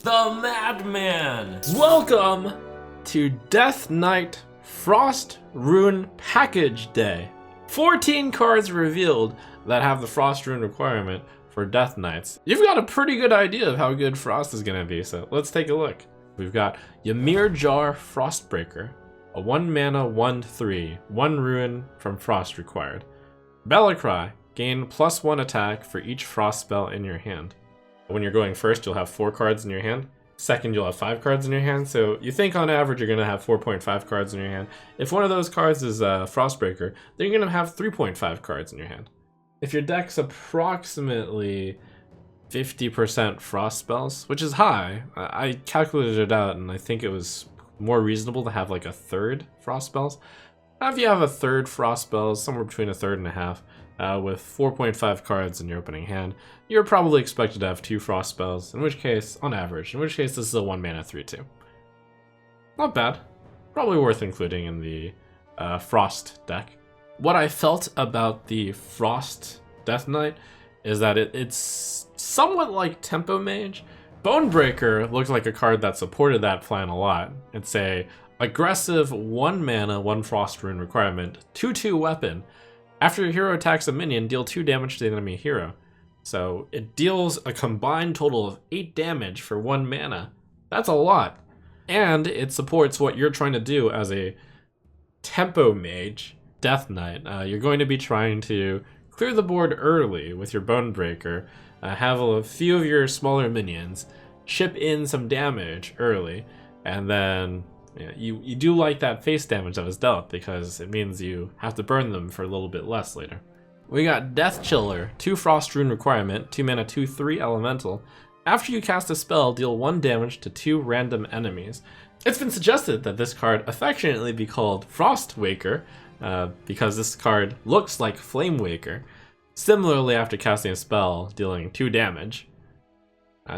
the Madman! Welcome to Death Knight Frost Rune Package Day. 14 cards revealed that have the Frost Rune requirement for Death Knights. You've got a pretty good idea of how good Frost is going to be, so let's take a look. We've got Ymir Jar Frostbreaker, a 1 mana 1/3, 1 rune from Frost required. Battlecry, gain +1 attack for each Frost spell in your hand. When you're going first, you'll have 4 cards in your hand. Second, you'll have 5 cards in your hand. So you think on average you're going to have 4.5 cards in your hand. If one of those cards is Frostbreaker, then you're going to have 3.5 cards in your hand. If your deck's approximately 50% Frost spells, which is high, I calculated it out and I think it was more reasonable to have like a third Frost spells. If you have a third Frost spells, somewhere between a third and a half, with 4.5 cards in your opening hand, you're probably expected to have 2 Frost spells, in which case, on average, this is a 1 mana 3/2. Not bad. Probably worth including in the Frost deck. What I felt about the Frost Death Knight is that it's somewhat like Tempo Mage. Bonebreaker looked like a card that supported that plan a lot. It's a aggressive 1 mana, 1 Frost Rune requirement, 2/2 weapon. After your hero attacks a minion, deal 2 damage to the enemy hero. So it deals a combined total of 8 damage for 1 mana. That's a lot. And it supports what you're trying to do as a Tempo Mage Death Knight. You're going to be trying to clear the board early with your Bonebreaker, have a few of your smaller minions, chip in some damage early, and then you do like that face damage that was dealt because it means you have to burn them for a little bit less later. We got Death Chiller, 2 Frost Rune requirement, 2 mana 2/3 elemental. After you cast a spell, deal 1 damage to 2 random enemies. It's been suggested that this card affectionately be called Frost Waker, because this card looks like Flame Waker. Similarly, after casting a spell, dealing 2 damage.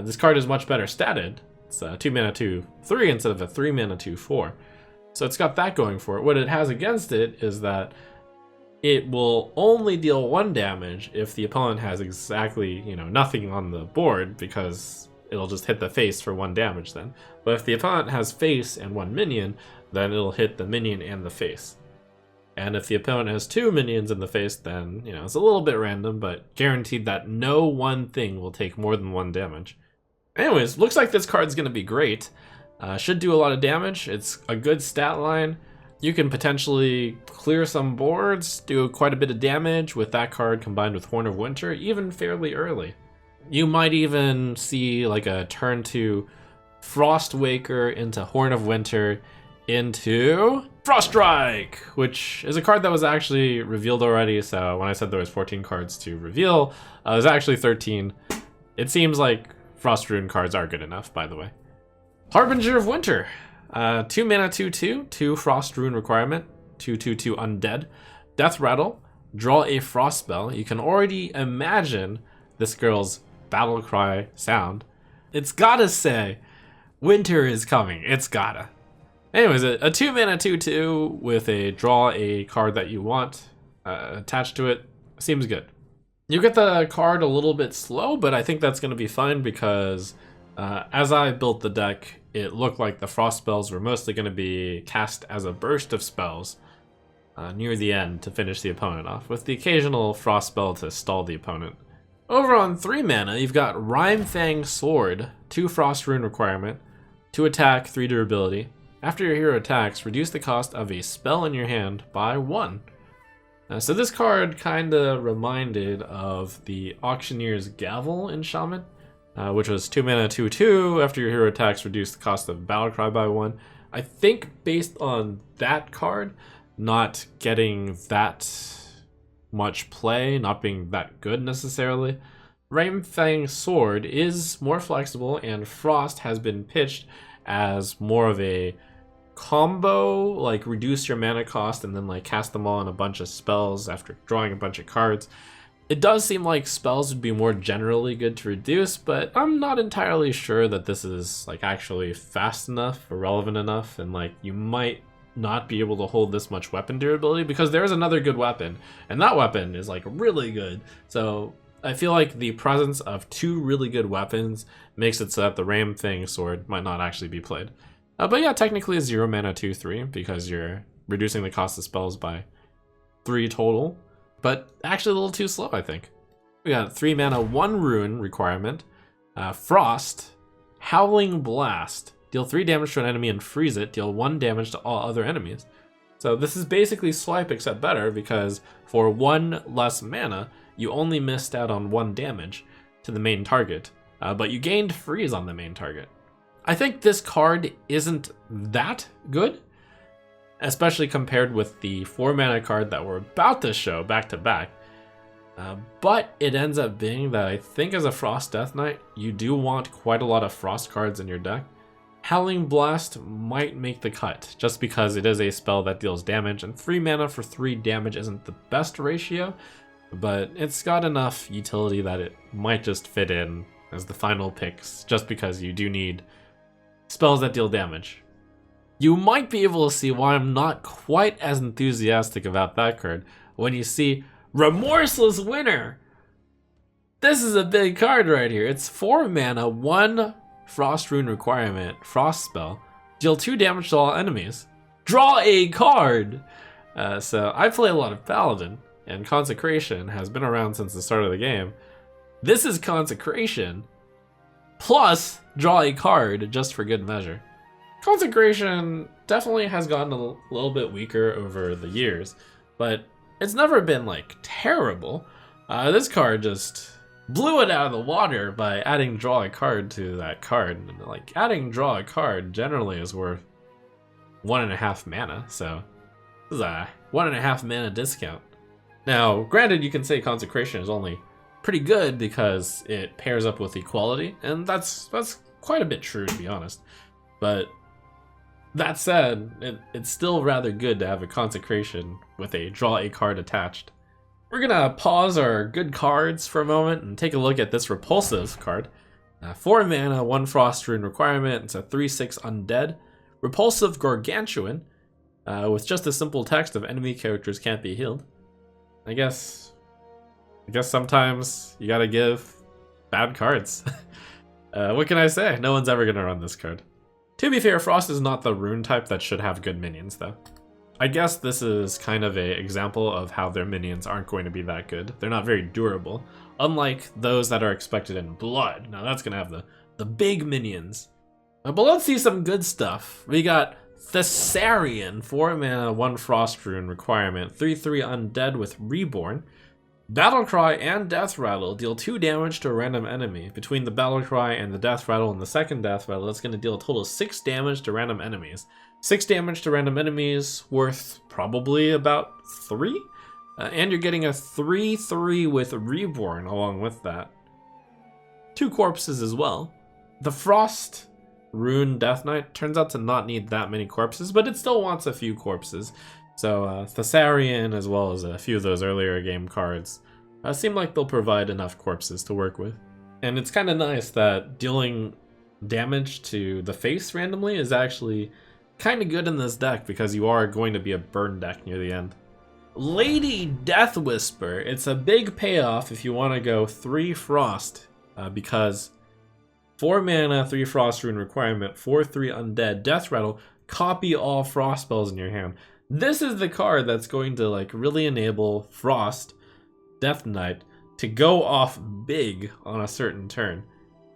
This card is much better statted. It's 2 mana 2/3 instead of a 3 mana 2/4. So it's got that going for it. What it has against it is that it will only deal 1 damage if the opponent has exactly, nothing on the board, because it'll just hit the face for 1 damage then. But if the opponent has face and 1 minion, then it'll hit the minion and the face. And if the opponent has 2 minions in the face, then, it's a little bit random, but guaranteed that no one thing will take more than 1 damage. Anyways, looks like this card's going to be great. Should do a lot of damage. It's a good stat line. You can potentially clear some boards, do quite a bit of damage with that card combined with Horn of Winter, even fairly early. You might even see like a turn 2 Frost Waker into Horn of Winter into Frost Strike, which is a card that was actually revealed already. So when I said there was 14 cards to reveal, there's actually 13. It seems like Frost Rune cards are good enough, by the way. Harbinger of Winter, 2 mana 2/2, 2 Frost Rune requirement, 2/2 undead. Death Rattle, draw a Frost spell. You can already imagine this girl's battle cry sound. It's gotta say, winter is coming. It's gotta. Anyways, a 2 mana 2/2 with a draw a card that you want attached to it seems good. You get the card a little bit slow, but I think that's going to be fine because as I built the deck, it looked like the Frost spells were mostly going to be cast as a burst of spells near the end to finish the opponent off, with the occasional Frost spell to stall the opponent. Over on 3 mana, you've got Rimefang Sword, 2 Frost Rune requirement, 2 attack, 3 durability. After your hero attacks, reduce the cost of a spell in your hand by 1. So this card kind of reminded of the Auctioneer's Gavel in Shaman, which was 2 mana 2/2. After your hero attacks, reduce the cost of Battlecry by 1. I think based on that card not getting that much play, not being that good necessarily, Rimefang Sword is more flexible, and Frost has been pitched as more of a combo, like reduce your mana cost and then like cast them all on a bunch of spells after drawing a bunch of cards. It does seem like spells would be more generally good to reduce, but I'm not entirely sure that this is like actually fast enough or relevant enough, and like you might not be able to hold this much weapon durability because there's another good weapon, and that weapon is like really good. So I feel like the presence of 2 really good weapons makes it so that the Ram Thing sword might not actually be played. But yeah, technically a 0 mana 2/3 because you're reducing the cost of spells by 3 total. But actually a little too slow, I think. We got 3 mana 1 rune requirement. Frost, Howling Blast. Deal 3 damage to an enemy and freeze it. Deal 1 damage to all other enemies. So this is basically Swipe except better because for 1 less mana, you only missed out on 1 damage to the main target, but you gained freeze on the main target. I think this card isn't that good, especially compared with the 4 mana card that we're about to show back to back. But it ends up being that I think as a Frost Death Knight, you do want quite a lot of Frost cards in your deck. Howling Blast might make the cut, just because it is a spell that deals damage, and 3 mana for 3 damage isn't the best ratio, but it's got enough utility that it might just fit in as the final picks, just because you do need spells that deal damage. You might be able to see why I'm not quite as enthusiastic about that card when you see Remorseless Winter. This is a big card right here. It's 4 mana, 1 Frost Rune requirement, Frost spell. Deal 2 damage to all enemies. Draw a card! So I play a lot of Paladin, and Consecration has been around since the start of the game. This is Consecration, plus draw a card just for good measure. Consecration definitely has gotten a little bit weaker over the years, but it's never been like terrible. This card just blew it out of the water by adding draw a card to that card. And, like, adding draw a card generally is worth 1.5 mana, so this is a 1.5 mana discount. Now, granted, you can say Consecration is only pretty good because it pairs up with Equality, and that's quite a bit true, to be honest. But that said, it's still rather good to have a Consecration with a draw a card attached. We're gonna pause our good cards for a moment and take a look at this Repulsive card. 4 mana, 1 Frost Rune requirement. It's a 3/6 undead. Repulsive Gargantuan, with just a simple text of enemy characters can't be healed. I guess sometimes you gotta give bad cards. What can I say? No one's ever gonna run this card. To be fair, Frost is not the rune type that should have good minions, though. I guess this is kind of an example of how their minions aren't going to be that good. They're not very durable, unlike those that are expected in Blood. Now that's going to have the big minions. But let's see some good stuff. We got the Sarian, 4 mana, 1 Frost Rune requirement, 3/3 undead with Reborn. Battlecry and Death Rattle deal 2 damage to a random enemy. Between the Battlecry and the Death Rattle and the second Death Rattle, it's going to deal a total of 6 damage to random enemies. 6 damage to random enemies, worth probably about 3? And you're getting a 3/3 with Reborn along with that. 2 corpses as well. The Frost Rune Death Knight turns out to not need that many corpses, but it still wants a few corpses. So Thessarian, as well as a few of those earlier game cards, seem like they'll provide enough corpses to work with. And it's kind of nice that dealing damage to the face randomly is actually kind of good in this deck because you are going to be a burn deck near the end. Lady Death Whisper. It's a big payoff if you want to go 3 Frost because 4 mana, 3 Frost Rune requirement, 4/3 undead, Death Rattle, copy all Frost spells in your hand. This is the card that's going to like really enable Frost Death Knight to go off big on a certain turn.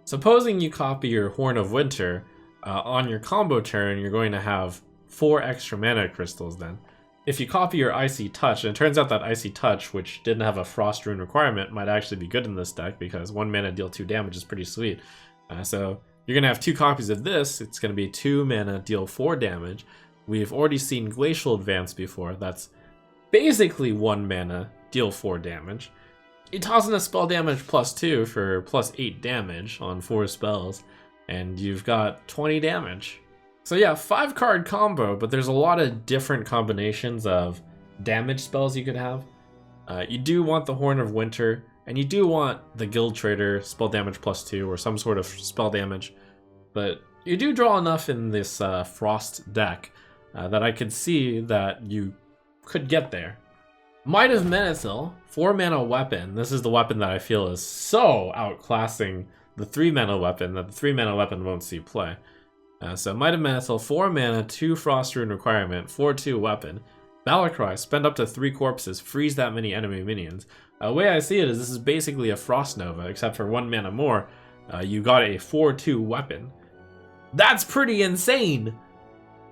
Supposing you copy your Horn of Winter, on your combo turn, you're going to have 4 extra mana crystals then. If you copy your Icy Touch, and it turns out that Icy Touch, which didn't have a Frost Rune requirement, might actually be good in this deck because 1 mana deal 2 damage is pretty sweet. So you're going to have 2 copies of this. It's going to be 2 mana, deal 4 damage. We've already seen Glacial Advance before. That's basically 1 mana, deal 4 damage. You toss in a spell damage +2 for +8 damage on 4 spells, and you've got 20 damage. So yeah, 5 card combo, but there's a lot of different combinations of damage spells you could have. You do want the Horn of Winter, and you do want the Guild Trader spell damage +2 or some sort of spell damage, but you do draw enough in this Frost deck that I could see that you could get there. Might of Menethil, 4 mana weapon. This is the weapon that I feel is so outclassing the 3 mana weapon that the 3 mana weapon won't see play. So Might of Menethil, 4 mana, 2 Frost Rune requirement, 4/2 weapon. Battlecry, spend up to 3 corpses, freeze that many enemy minions. The way I see it is this is basically a Frost Nova, except for 1 mana more, you got a 4/2 weapon. That's pretty insane!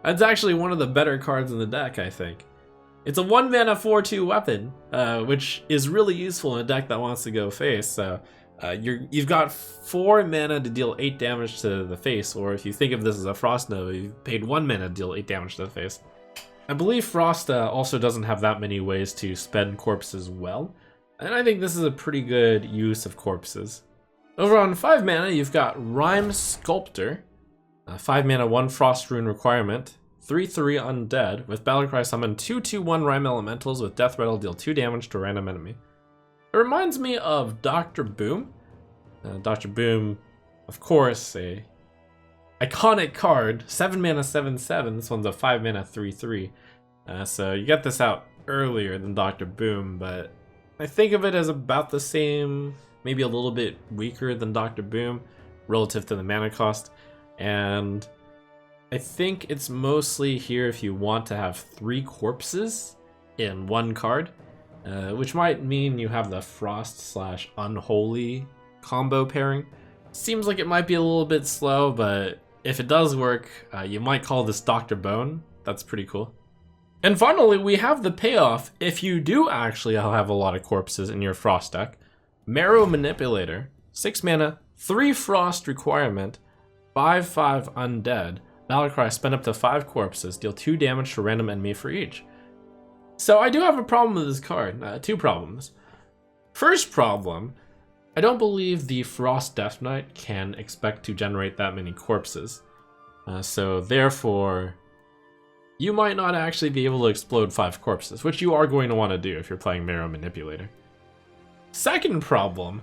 That's actually one of the better cards in the deck, I think. It's a 1 mana 4/2 weapon, which is really useful in a deck that wants to go face. So you've got 4 mana to deal 8 damage to the face, or if you think of this as a Frost Nova, you've paid 1 mana to deal 8 damage to the face. I believe Frost also doesn't have that many ways to spend corpses well, and I think this is a pretty good use of corpses. Over on 5 mana, you've got Rime Sculptor, 5 mana, 1 Frost Rune requirement, 3/3 undead, with Battlecry summon 2/2/1 Rime Elementals with Death Rattle, deal 2 damage to a random enemy. It reminds me of Dr. Boom. Dr. Boom, of course, a iconic card, 7 mana 7/7, this one's a 5 mana 3/3. So you get this out earlier than Dr. Boom, but I think of it as about the same, maybe a little bit weaker than Dr. Boom relative to the mana cost. And I think it's mostly here if you want to have 3 corpses in 1 card, which might mean you have the Frost/Unholy combo pairing. Seems like it might be a little bit slow, but if it does work, you might call this Dr. Bone. That's pretty cool. And finally, we have the payoff if you do actually have a lot of corpses in your Frost deck. Marrow Manipulator, 6 mana, 3 Frost requirement, 5/5 undead. Battlecry, spend up to 5 corpses, deal 2 damage to a random enemy for each. So I do have a problem with this card, 2 problems. First problem, I don't believe the Frost Death Knight can expect to generate that many corpses. So therefore, you might not actually be able to explode 5 corpses, which you are going to want to do if you're playing Marrow Manipulator. Second problem,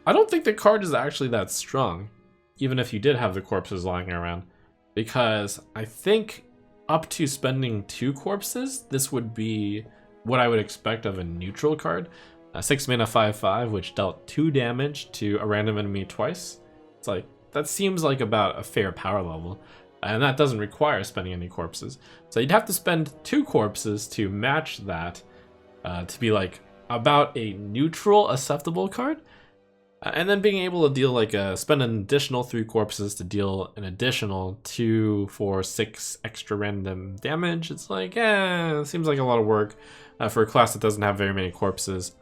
I don't think the card is actually that strong, even if you did have the corpses lying around, because I think up to spending 2 corpses, this would be what I would expect of a neutral card. 6 mana 5/5, which dealt 2 damage to a random enemy twice. It's like, that seems like about a fair power level, and that doesn't require spending any corpses. So you'd have to spend 2 corpses to match that, to be like about a neutral acceptable card. And then being able to deal like spend an additional 3 corpses to deal an additional 2, 4, 6 extra random damage. It's like, it seems like a lot of work for a class that doesn't have very many corpses.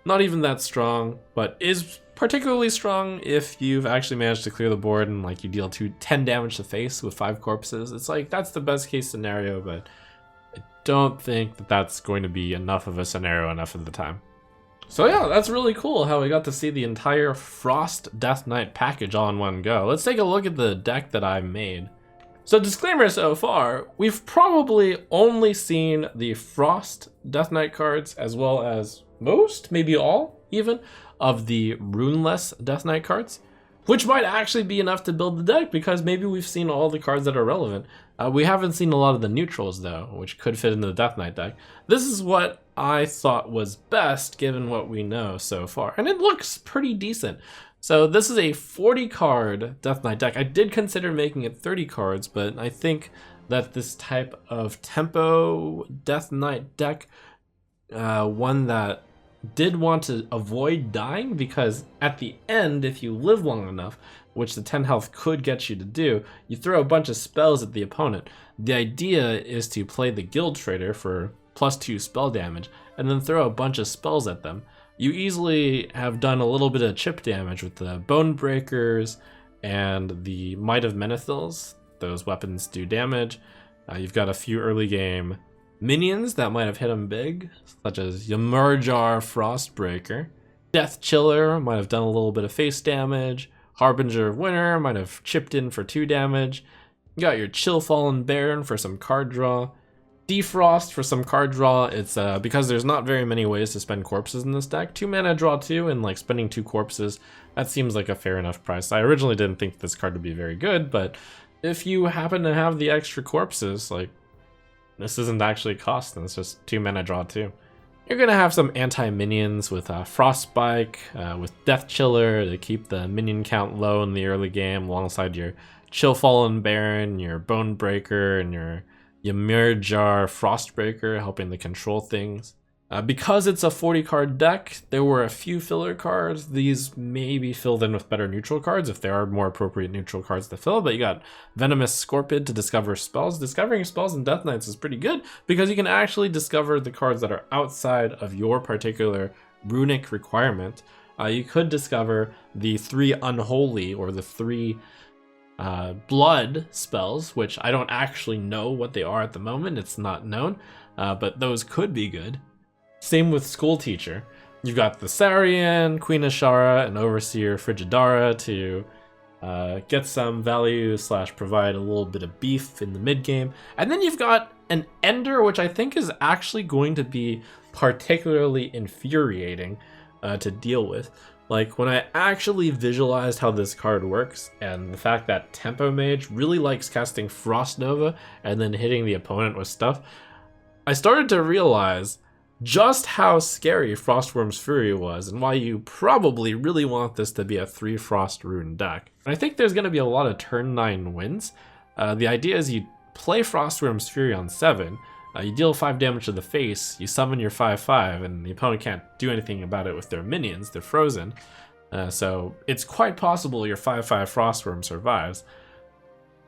Not even that strong, but is particularly strong if you've actually managed to clear the board and like you deal 10 damage to face with 5 corpses. It's like, that's the best case scenario, but I don't think that that's going to be enough of a scenario enough of the time. So yeah, that's really cool how we got to see the entire Frost Death Knight package all in one go. Let's take a look at the deck that I made. So disclaimer so far, we've probably only seen the Frost Death Knight cards as well as most, maybe all even, of the runeless Death Knight cards, which might actually be enough to build the deck because maybe we've seen all the cards that are relevant. We haven't seen a lot of the neutrals though, which could fit into the Death Knight deck. This is what I thought was best given what we know so far, and it looks pretty decent. So this is a 40 card Death Knight deck. I did consider making it 30 cards, but I think that this type of tempo Death Knight deck, one that did want to avoid dying, because at the end, if you live long enough, which the 10 health could get you to do, you throw a bunch of spells at the opponent. The idea is to play the Guild Trader for +2 spell damage, and then throw a bunch of spells at them. You easily have done a little bit of chip damage with the Bone Breakers and the Might of Menethils. Those weapons do damage. You've got a few early game minions that might have hit them big, such as Yamurjar Frostbreaker. Death Chiller might have done a little bit of face damage. Harbinger of Winter might have chipped in for 2 damage. You got your Chill Fallen Baron for some card draw. Defrost for some card draw. It's because there's not very many ways to spend corpses in this deck. 2 mana draw 2, and like spending 2 corpses, that seems like a fair enough price. I originally didn't think this card would be very good, but if you happen to have the extra corpses, like, this isn't actually costing, it's just 2 mana draw 2. You're going to have some anti-minions with Frostbite, with Death Chiller to keep the minion count low in the early game, alongside your Chillfallen Baron, your Bonebreaker, and your Ymir Jar Frostbreaker, helping to control things. Because it's a 40 card deck, there were a few filler cards. These may be filled in with better neutral cards if there are more appropriate neutral cards to fill, but you got Venomous Scorpid to discover spells. Discovering spells in Death Knights is pretty good because you can actually discover the cards that are outside of your particular runic requirement. You could discover the 3 Unholy or the 3 blood spells, which I don't actually know what they are at the moment. It's not known, but those could be good. Same with School Teacher. You've got the Sarian, Queen Ashara, and Overseer Frigidara to get some value / provide a little bit of beef in the mid game. And then you've got an Ender, which I think is actually going to be particularly infuriating to deal with. Like, when I actually visualized how this card works, and the fact that Tempo Mage really likes casting Frost Nova and then hitting the opponent with stuff, I started to realize just how scary Frostworm's Fury was, and why you probably really want this to be a 3 Frost Rune deck. And I think there's going to be a lot of turn 9 wins. The idea is you play Frostworm's Fury on 7, you deal 5 damage to the face, you summon your 5/5, and the opponent can't do anything about it with their minions, they're frozen. So it's quite possible your 5/5 Frostworm survives.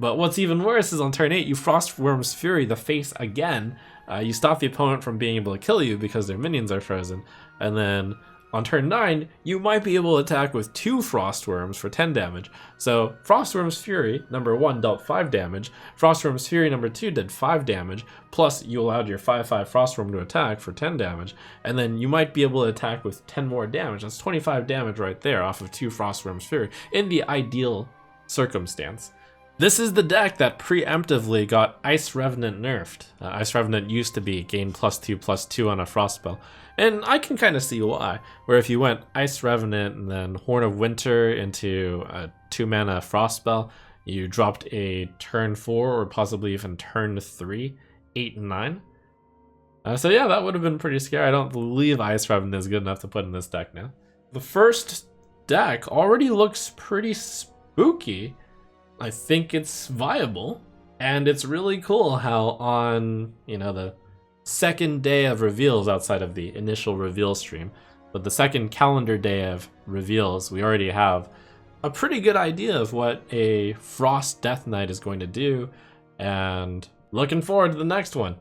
But what's even worse is on turn 8, you Frostworm's Fury the face again. You stop the opponent from being able to kill you because their minions are frozen. And then on turn 9, you might be able to attack with 2 Frostworms for 10 damage. So Frostworm's Fury, number 1, dealt 5 damage. Frostworm's Fury, number 2, did 5 damage. Plus, you allowed your 5/5 Frostworm to attack for 10 damage. And then you might be able to attack with 10 more damage. That's 25 damage right there off of 2 Frostworm's Fury in the ideal circumstance. This is the deck that preemptively got Ice Revenant nerfed. Ice Revenant used to be gain +2/+2 on a frost spell, and I can kind of see why. Where if you went Ice Revenant and then Horn of Winter into a 2-mana frost spell, you dropped a turn 4 or possibly even turn 3, 8 and 9. So yeah, that would have been pretty scary. I don't believe Ice Revenant is good enough to put in this deck now. The first deck already looks pretty spooky. I think it's viable, and it's really cool how on, the second day of reveals outside of the initial reveal stream, but the second calendar day of reveals, we already have a pretty good idea of what a Frost Death Knight is going to do, and looking forward to the next one.